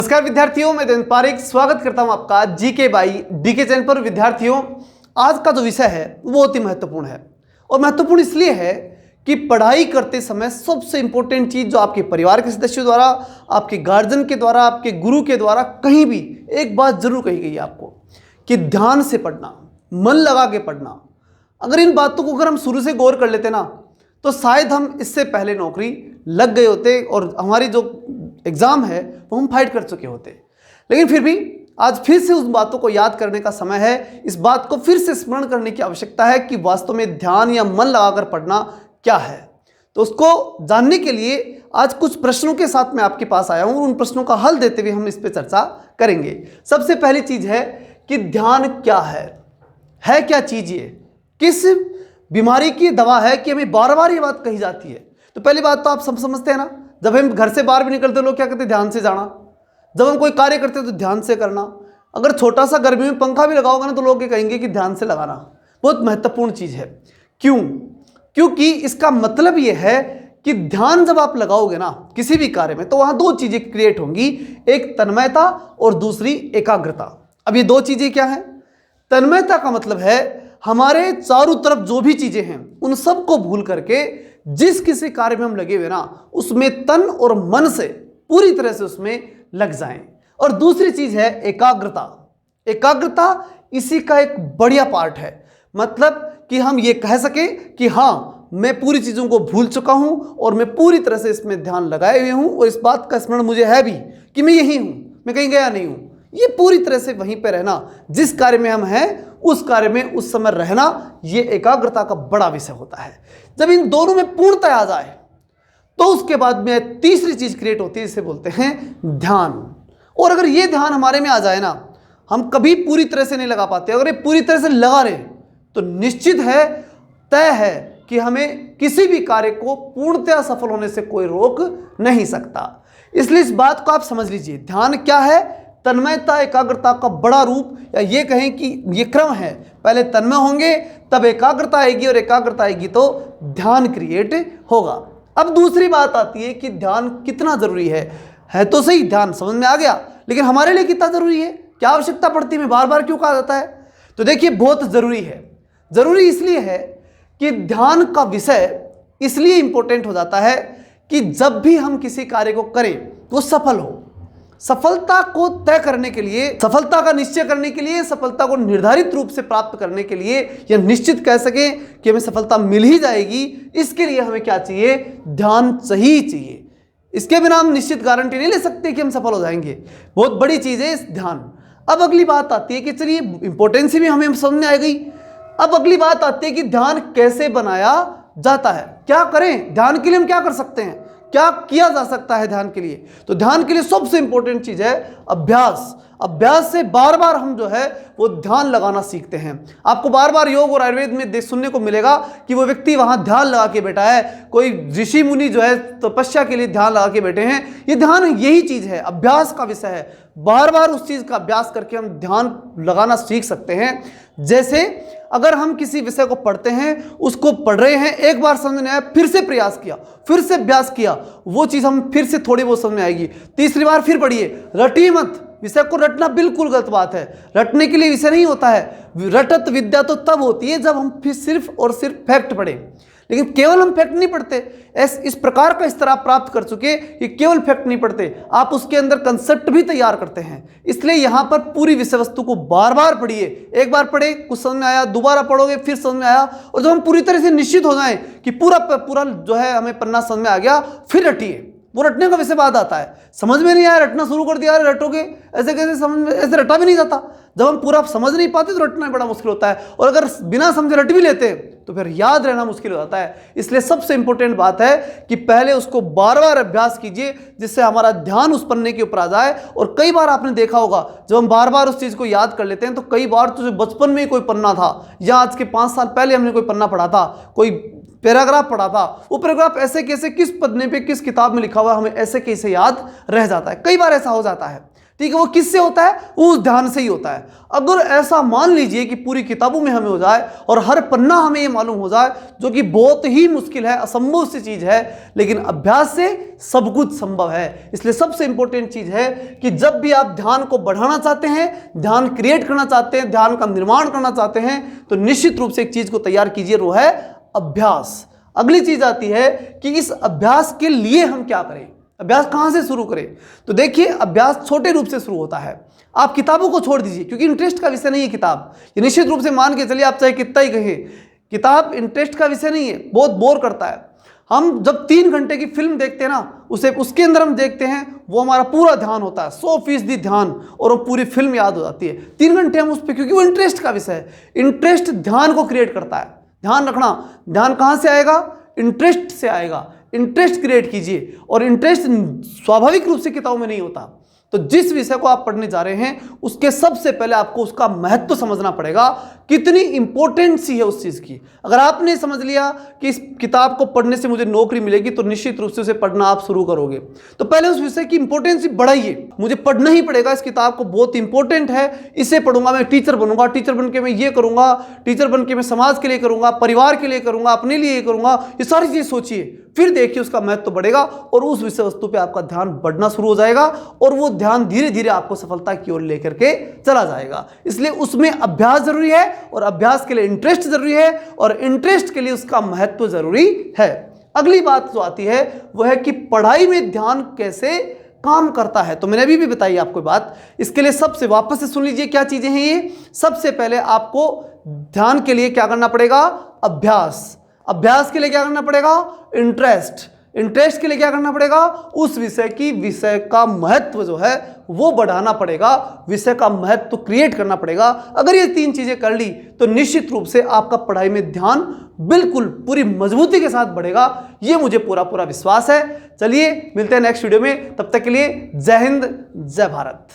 नमस्कार विद्यार्थियों, मैं देवेंद्र पारेख स्वागत करता हूं आपका जीके बाई डीके चैनल पर। विद्यार्थियों, आज का जो विषय है वो बहुत ही महत्वपूर्ण है और महत्वपूर्ण इसलिए है कि पढ़ाई करते समय सबसे इंपॉर्टेंट चीज जो आपके परिवार के सदस्यों द्वारा, आपके गार्जियन के द्वारा, आपके गुरु के द्वारा कहीं भी एक बात जरूर कही गई है आपको कि ध्यान से पढ़ना, मन लगा के पढ़ना। अगर इन बातों को हम शुरू से गौर कर लेते ना तो शायद हम इससे पहले नौकरी लग गए होते और हमारी जो एग्ज़ाम है वो हम फाइट कर चुके होते। लेकिन फिर भी आज फिर से उस बातों को याद करने का समय है। इस बात को फिर से स्मरण करने की आवश्यकता है कि वास्तव में ध्यान या मन लगाकर पढ़ना क्या है। तो उसको जानने के लिए आज कुछ प्रश्नों के साथ मैं आपके पास आया हूँ और उन प्रश्नों का हल देते हुए हम इस पर चर्चा करेंगे। सबसे पहली चीज़ है कि ध्यान क्या है क्या चीज़ ये, किस बीमारी की दवा है कि हमें बार बार ये बात कही जाती है। तो पहली बात तो आप सब समझते हैं ना, जब हम घर से बाहर भी निकलते लोग क्या कहते हैं, ध्यान से जाना। जब हम कोई कार्य करते हैं तो ध्यान से करना। अगर छोटा सा गर्मी में पंखा भी लगाओगे ना तो लोग ये कहेंगे कि ध्यान से लगाना। बहुत महत्वपूर्ण चीज़ है। क्यों? क्योंकि इसका मतलब ये है कि ध्यान जब आप लगाओगे ना किसी भी कार्य में तो वहाँ दो चीज़ें क्रिएट होंगी, एक तन्मयता और दूसरी एकाग्रता। अब ये दो चीज़ें क्या हैं? तन्मयता का मतलब है हमारे चारों तरफ जो भी चीजें हैं उन सब को भूल करके जिस किसी कार्य में हम लगे हुए ना उसमें तन और मन से पूरी तरह से उसमें लग जाएं। और दूसरी चीज है एकाग्रता। एकाग्रता इसी का एक बढ़िया पार्ट है। मतलब कि हम ये कह सके कि हाँ, मैं पूरी चीजों को भूल चुका हूं और मैं पूरी तरह से इसमें ध्यान लगाए हुए हूं और इस बात का स्मरण मुझे है भी कि मैं यही हूं, मैं कहीं गया नहीं हूं। ये पूरी तरह से वहीं पे रहना, जिस कार्य में हम हैं उस कार्य में उस समय रहना, ये एकाग्रता का बड़ा विषय होता है। जब इन दोनों में पूर्णता आ जाए तो उसके बाद में तीसरी चीज क्रिएट होती है, जिसे बोलते हैं ध्यान। और अगर ये ध्यान हमारे में आ जाए ना, हम कभी पूरी तरह से नहीं लगा पाते। अगर ये पूरी तरह से लगा रहे तो निश्चित है, तय है कि हमें किसी भी कार्य को पूर्णतया सफल होने से कोई रोक नहीं सकता। इसलिए इस बात को आप समझ लीजिए, ध्यान क्या है? तन्मयता एकाग्रता का बड़ा रूप, या ये कहें कि ये क्रम है। पहले तन्मय होंगे तब एकाग्रता आएगी और एकाग्रता आएगी तो ध्यान क्रिएट होगा। अब दूसरी बात आती है कि ध्यान कितना जरूरी है तो सही, ध्यान समझ में आ गया, लेकिन हमारे लिए कितना जरूरी है, क्या आवश्यकता पड़ती है, बार बार क्यों कहा जाता है? तो देखिए, बहुत जरूरी है। जरूरी इसलिए है कि ध्यान का विषय इसलिए इंपॉर्टेंट हो जाता है कि जब भी हम किसी कार्य को करें तो सफल हो। सफलता को तय करने के लिए, सफलता का निश्चय करने के लिए, सफलता को निर्धारित रूप से प्राप्त करने के लिए, या निश्चित कह सके कि हमें सफलता मिल ही जाएगी, इसके लिए हमें क्या चाहिए? ध्यान चाहिए। इसके बिना हम निश्चित गारंटी नहीं ले सकते कि हम सफल हो जाएंगे। बहुत बड़ी चीज है इस ध्यान। अब अगली बात आती है कि चलिए इंपॉर्टेंस भी हमें समझ में आ गई। अब अगली बात आती है कि ध्यान कैसे बनाया जाता है, क्या करें ध्यान के लिए, हम क्या कर सकते हैं, क्या किया जा सकता है ध्यान के लिए? तो ध्यान के लिए सबसे इंपॉर्टेंट चीज है अभ्यास। अभ्यास से बार बार हम जो है वो ध्यान लगाना सीखते हैं। आपको बार बार योग और आयुर्वेद में सुनने को मिलेगा कि वो व्यक्ति वहां ध्यान लगा के बैठा है, कोई ऋषि मुनि जो है तपस्या के लिए ध्यान लगा के बैठे हैं। ये ध्यान यही चीज है, अभ्यास का विषय है। बार बार उस चीज का अभ्यास करके हम ध्यान लगाना सीख सकते हैं। जैसे अगर हम किसी विषय को पढ़ते हैं, उसको पढ़ रहे हैं, एक बार समझ में आया, फिर से प्रयास किया, फिर से अभ्यास किया, वो चीज हम फिर से थोड़ी बहुत समझ में आएगी। तीसरी बार फिर पढ़िए, रटिए मत। विषय को रटना बिल्कुल गलत बात है। रटने के लिए विषय नहीं होता है। रटत विद्या तो तब होती है जब हम फिर सिर्फ और सिर्फ फैक्ट पढ़े। लेकिन केवल हम फैक्ट नहीं पढ़ते, इस प्रकार का स्तर आप प्राप्त कर चुके कि केवल फैक्ट नहीं पढ़ते, आप उसके अंदर कंसेप्ट भी तैयार करते हैं। इसलिए यहाँ पर पूरी विषय वस्तु को बार बार पढ़िए। एक बार पढ़े, कुछ समझ में आया, दोबारा पढ़ोगे, फिर समझ में आया, और जब हम पूरी तरह से निश्चित हो जाएं कि पूरा जो है हमें पन्ना समझ में आ गया, फिर रटिए। वो रटने का विषय बाद आता है। समझ में नहीं आया, रटना शुरू कर दिया, रटोगे ऐसे कैसे, समझ में ऐसे रटा भी नहीं जाता। जब हम पूरा समझ नहीं पाते तो रटना बड़ा मुश्किल होता है, और अगर बिना समझे रट भी लेते तो फिर याद रहना मुश्किल हो जाता है। इसलिए सबसे इंपॉर्टेंट बात है कि पहले उसको बार बार अभ्यास कीजिए, जिससे हमारा ध्यान उस पन्ने के ऊपर आ जाए। और कई बार आपने देखा होगा, जब हम बार बार उस चीज को याद कर लेते हैं तो कई बार तो जो बचपन में कोई पन्ना था या आज के 5 साल पहले हमने कोई पन्ना पढ़ा था, कोई पैराग्राफ पढ़ा था, वो पैराग्राफ ऐसे कैसे, किस पन्ने पे, किस किताब में लिखा हुआ, हमें ऐसे कैसे याद रह जाता है। कई बार ऐसा हो जाता है। ठीक है, वो किससे होता है? उस ध्यान से ही होता है। अगर ऐसा मान लीजिए कि पूरी किताबों में हमें हो जाए और हर पन्ना हमें ये मालूम हो जाए, जो कि बहुत ही मुश्किल है, असंभव सी चीज है, लेकिन अभ्यास से सब कुछ संभव है। इसलिए सबसे इंपॉर्टेंट चीज है कि जब भी आप ध्यान को बढ़ाना चाहते हैं, ध्यान क्रिएट करना चाहते हैं, ध्यान का निर्माण करना चाहते हैं, तो निश्चित रूप से एक चीज को तैयार कीजिए, वो है अभ्यास। अगली चीज आती है कि इस अभ्यास के लिए हम क्या करें, अभ्यास कहां से शुरू करें? तो देखिए, अभ्यास छोटे रूप से शुरू होता है। आप किताबों को छोड़ दीजिए, क्योंकि इंटरेस्ट का विषय नहीं है किताब। ये निश्चित रूप से मान के चलिए, आप चाहे कितना ही कहें, किताब इंटरेस्ट का विषय नहीं है, बहुत बोर करता है। हम जब 3 घंटे की फिल्म देखते हैं ना, उसके अंदर हम देखते हैं, वो हमारा पूरा ध्यान होता है, 100% ध्यान, और वो पूरी फिल्म याद हो जाती है। 3 घंटे हम उस पर, क्योंकि वो इंटरेस्ट का विषय है। इंटरेस्ट ध्यान को क्रिएट करता है। ध्यान रखना, ध्यान कहां से आएगा? इंटरेस्ट से आएगा। इंटरेस्ट क्रिएट कीजिए, और इंटरेस्ट स्वाभाविक रूप से किताबों में नहीं होता। तो जिस विषय को आप पढ़ने जा रहे हैं, उसके सबसे पहले आपको उसका महत्व समझना पड़ेगा, कितनी इंपॉर्टेंसी है उस चीज की। अगर आपने समझ लिया कि इस किताब को पढ़ने से मुझे नौकरी मिलेगी, तो निश्चित रूप से उसे पढ़ना आप शुरू करोगे। तो पहले उस विषय की इंपॉर्टेंसी बढ़ाइए, मुझे पढ़ना ही पड़ेगा, इस किताब को बहुत इंपॉर्टेंट है, इसे पढ़ूंगा, मैं टीचर बनूंगा, टीचर बन के मैं ये करूंगा, टीचर बन के मैं समाज के लिए करूंगा, परिवार के लिए करूंगा, अपने लिए ये करूंगा। ये सारी चीज सोचिए, फिर देखिए उसका महत्व बढ़ेगा, और उस विषय वस्तु पे आपका ध्यान बढ़ना शुरू हो जाएगा, और वो ध्यान धीरे धीरे आपको सफलता की ओर लेकर के चला जाएगा। इसलिए उसमें अभ्यास जरूरी है, और अभ्यास के लिए इंटरेस्ट जरूरी है, और इंटरेस्ट के लिए उसका महत्व जरूरी है। अगली बात जो आती है वो है कि पढ़ाई में ध्यान कैसे काम करता है। तो मैंने अभी भी बताई आपको बात, इसके लिए सबसे वापस से सुन लीजिए क्या चीजें हैं ये। सबसे पहले आपको ध्यान के लिए क्या करना पड़ेगा? अभ्यास। अभ्यास के लिए क्या करना पड़ेगा? इंटरेस्ट। इंटरेस्ट के लिए क्या करना पड़ेगा? उस विषय का महत्व जो है वो बढ़ाना पड़ेगा, विषय का महत्व क्रिएट करना पड़ेगा। अगर ये 3 चीजें कर ली, तो निश्चित रूप से आपका पढ़ाई में ध्यान बिल्कुल पूरी मजबूती के साथ बढ़ेगा। ये मुझे पूरा विश्वास है। चलिए मिलते हैं नेक्स्ट वीडियो में, तब तक के लिए जय हिंद, जय भारत।